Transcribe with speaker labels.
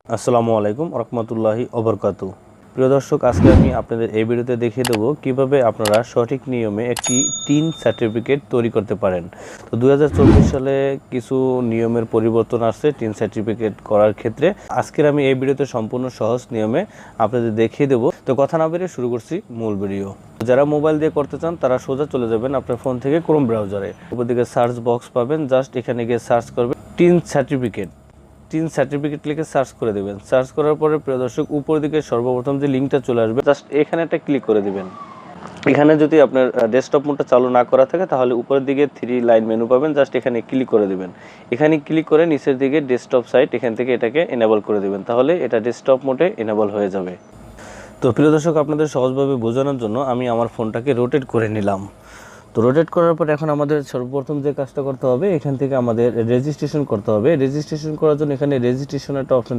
Speaker 1: আসসালামু আলাইকুম রহমতুল্লাহি ওবরকাতু। প্রিয় দর্শক, আজকে আমি আপনাদের এই ভিডিওতে দেখিয়ে দেবো কিভাবে আপনারা সঠিক নিয়মে একটি টিন সার্টিফিকেট তৈরি করতে পারেন। তো 2024 সালে কিছু নিয়মের পরিবর্তন আসছে টিন সার্টিফিকেট করার ক্ষেত্রে। আজকের আমি এই ভিডিওতে সম্পূর্ণ সহজ নিয়মে আপনাদের দেখিয়ে দেবো। তো কথা না বেরিয়ে শুরু করছি মূল ভিডিও। যারা মোবাইল দিয়ে করতে চান তারা সোজা চলে যাবেন আপনার ফোন থেকে ক্রোম ব্রাউজারে। উপর দিকে সার্চ বক্স পাবেন, জাস্ট এখানে গিয়ে সার্চ করবেন টিন সার্টিফিকেট লিখে সার্চ করে দেবেন। সার্চ করার পরে প্রিয় দর্শক, উপর দিকে সর্বপ্রথম যে লিঙ্কটা চলে আসবে, জাস্ট এখানে একটা ক্লিক করে দিবেন। এখানে যদি আপনার ডেস্কটপ মোডটা চালু না করা থাকে তাহলে উপরের দিকে 3 লাইন মেনু পাবেন, জাস্ট এখানে ক্লিক করে দিবেন। এখানে ক্লিক করে নিচের দিকে ডেস্কটপ সাইট, এখান থেকে এটাকে এনেবল করে দিবেন, তাহলে এটা ডেস্কটপ মোডে এনেবল হয়ে যাবে। তো প্রিয় দর্শক, আপনাদের সহজভাবে বোঝানোর জন্য আমি আমার ফোনটাকে রোটেট করে নিলাম। তো রোটেট করার পর এখন আমাদের সর্বপ্রথম যে কাজটা করতে হবে, এখান থেকে আমাদের রেজিস্ট্রেশন করতে হবে। রেজিস্ট্রেশন করার জন্য এখানে রেজিস্ট্রেশন একটা অপশন